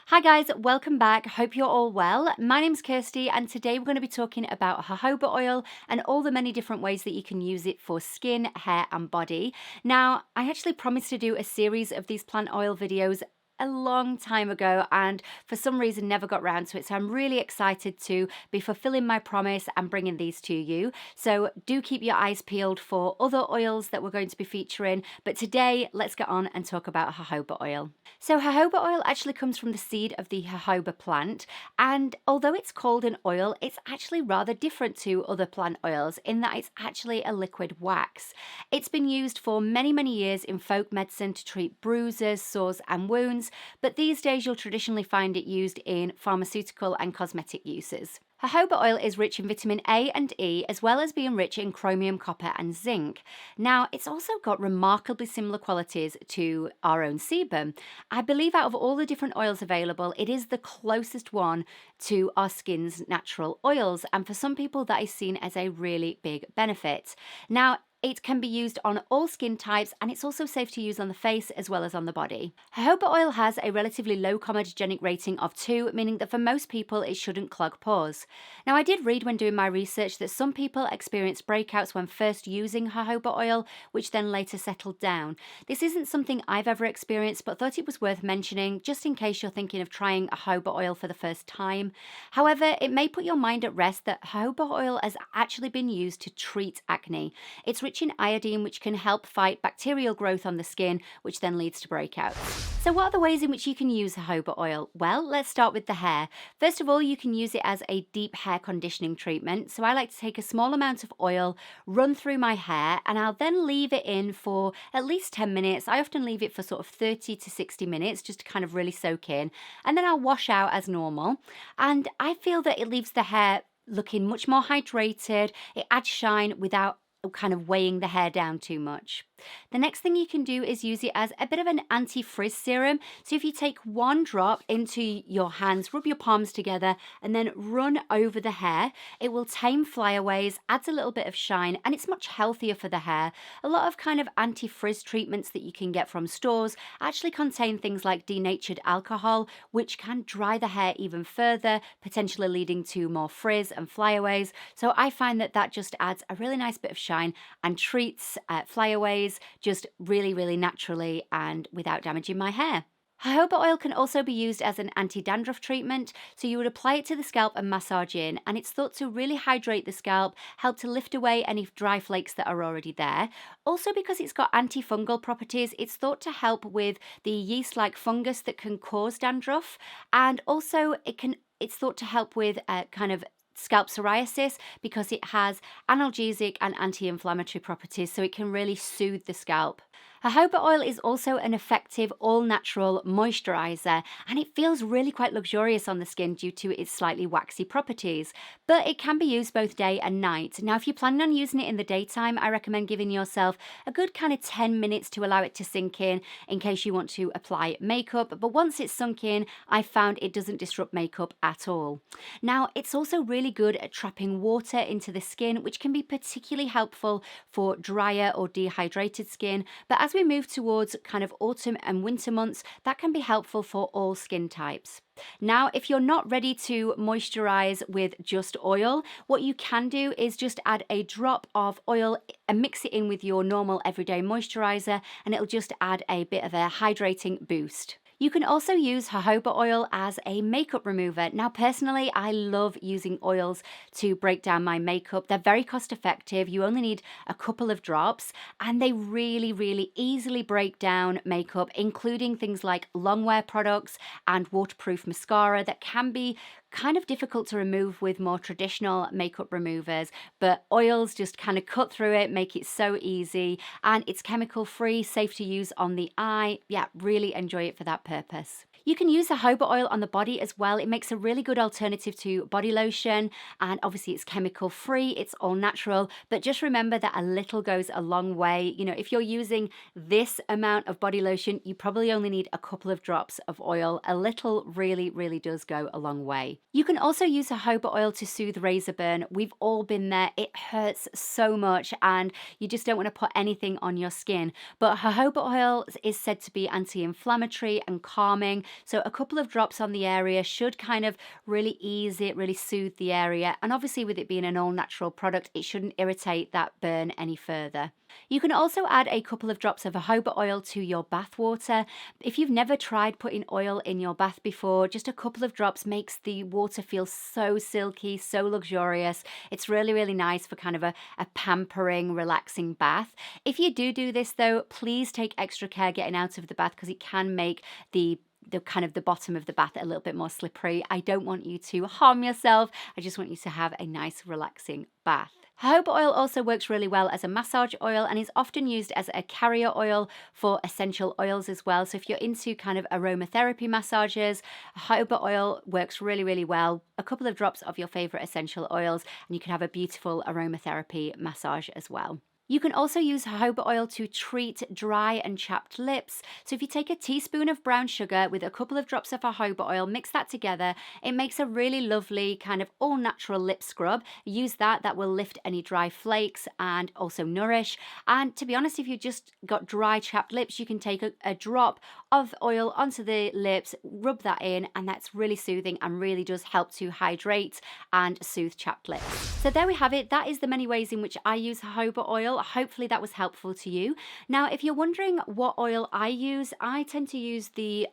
Hi guys, welcome back. Hope you're all well. My name's Kirsty, and today we're going to be talking about jojoba oil and all the many different ways that you can use it for skin, hair, and body. Now, I actually promised to do a series of these plant oil videos a long time ago, and for some reason never got round to it. So I'm really excited to be fulfilling my promise and bringing these to you. So do keep your eyes peeled for other oils that we're going to be featuring. But today, let's get on and talk about jojoba oil. So jojoba oil actually comes from the seed of the jojoba plant, and although it's called an oil, it's actually rather different to other plant oils in that it's actually a liquid wax. It's been used for many, many years in folk medicine to treat bruises, sores, and wounds, but these days you'll traditionally find it used in pharmaceutical and cosmetic uses. Jojoba oil is rich in vitamin A and E, as well as being rich in chromium, copper, and zinc. Now, it's also got remarkably similar qualities to our own sebum. I believe out of all the different oils available, it is the closest one to our skin's natural oils, and for some people that is seen as a really big benefit. Now, it can be used on all skin types, and it's also safe to use on the face as well as on the body. Jojoba oil has a relatively low comedogenic rating of 2, meaning that for most people it shouldn't clog pores. Now, I did read when doing my research that some people experience breakouts when first using jojoba oil, which then later settled down. This isn't something I've ever experienced, but thought it was worth mentioning just in case you're thinking of trying jojoba oil for the first time. However, it may put your mind at rest that jojoba oil has actually been used to treat acne. It's rich in iodine, which can help fight bacterial growth on the skin, which then leads to breakouts. So what are the ways in which you can use jojoba oil? Well, let's start with the hair. First of all, you can use it as a deep hair conditioning treatment. So I like to take a small amount of oil, run through my hair, and I'll then leave it in for at least 10 minutes. I often leave it for sort of 30 to 60 minutes just to kind of really soak in. And then I'll wash out as normal. And I feel that it leaves the hair looking much more hydrated. It adds shine without kind of weighing the hair down too much. The next thing you can do is use it as a bit of an anti-frizz serum. So if you take one drop into your hands, rub your palms together, and then run over the hair, it will tame flyaways, adds a little bit of shine, and it's much healthier for the hair. A lot of kind of anti-frizz treatments that you can get from stores actually contain things like denatured alcohol, which can dry the hair even further, potentially leading to more frizz and flyaways. So I find that that just adds a really nice bit of shine and treats flyaways just really, really naturally and without damaging my hair. Jojoba oil can also be used as an anti-dandruff treatment, so you would apply it to the scalp and massage in, and it's thought to really hydrate the scalp, help to lift away any dry flakes that are already there. Also, because it's got antifungal properties, it's thought to help with the yeast-like fungus that can cause dandruff, and also it's thought to help with kind of scalp psoriasis because it has analgesic and anti-inflammatory properties, so it can really soothe the scalp. Jojoba oil is also an effective all-natural moisturizer, and it feels really quite luxurious on the skin due to its slightly waxy properties, but it can be used both day and night. Now, if you're planning on using it in the daytime, I recommend giving yourself a good kind of 10 minutes to allow it to sink in case you want to apply makeup, but once it's sunk in, I found it doesn't disrupt makeup at all. Now, it's also really good at trapping water into the skin, which can be particularly helpful for drier or dehydrated skin, but as we move towards kind of autumn and winter months, that can be helpful for all skin types. Now, if you're not ready to moisturize with just oil, what you can do is just add a drop of oil and mix it in with your normal everyday moisturizer, and it'll just add a bit of a hydrating boost. You can also use jojoba oil as a makeup remover. Now, personally, I love using oils to break down my makeup. They're very cost effective. You only need a couple of drops, and they really, really easily break down makeup, including things like long wear products and waterproof mascara that can be kind of difficult to remove with more traditional makeup removers, but oils just kind of cut through it, make it so easy, and it's chemical free, safe to use on the eye. Yeah, really enjoy it for that purpose. You can use jojoba oil on the body as well. It makes a really good alternative to body lotion, and obviously it's chemical free, it's all natural, but just remember that a little goes a long way. You know, if you're using this amount of body lotion, you probably only need a couple of drops of oil. A little really, really does go a long way. You can also use jojoba oil to soothe razor burn. We've all been there. It hurts so much and you just don't want to put anything on your skin. But jojoba oil is said to be anti-inflammatory and calming, So a couple of drops on the area should kind of really ease it, really soothe the area. And obviously with it being an all natural product, it shouldn't irritate that burn any further. You can also add a couple of drops of jojoba oil to your bath water. If you've never tried putting oil in your bath before, just a couple of drops makes the water feel so silky, so luxurious. It's really, really nice for kind of a pampering, relaxing bath. If you do this though, please take extra care getting out of the bath because it can make the kind of the bottom of the bath a little bit more slippery. I don't want you to harm yourself. I just want you to have a nice relaxing bath. Jojoba oil also works really well as a massage oil and is often used as a carrier oil for essential oils as well. So if you're into kind of aromatherapy massages, jojoba oil works really, really well. A couple of drops of your favorite essential oils and you can have a beautiful aromatherapy massage as well. You can also use jojoba oil to treat dry and chapped lips. So if you take a teaspoon of brown sugar with a couple of drops of jojoba oil, mix that together, it makes a really lovely kind of all natural lip scrub. Use that will lift any dry flakes and also nourish. And to be honest, if you just got dry chapped lips, you can take a drop of oil onto the lips, rub that in, and that's really soothing and really does help to hydrate and soothe chapped lips. So there we have it. That is the many ways in which I use jojoba oil. Hopefully that was helpful to you. Now, if you're wondering what oil I use, I tend to use the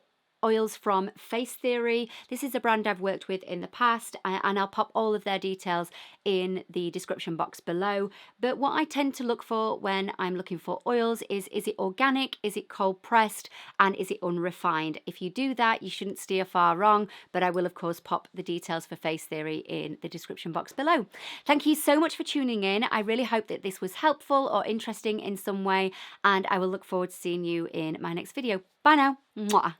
oils from Face Theory. This is a brand I've worked with in the past, and I'll pop all of their details in the description box below. But what I tend to look for when I'm looking for oils is it organic, is it cold pressed, and is it unrefined? If you do that, you shouldn't steer far wrong, but I will of course pop the details for Face Theory in the description box below. Thank you so much for tuning in. I really hope that this was helpful or interesting in some way, and I will look forward to seeing you in my next video. Bye now. Mwah.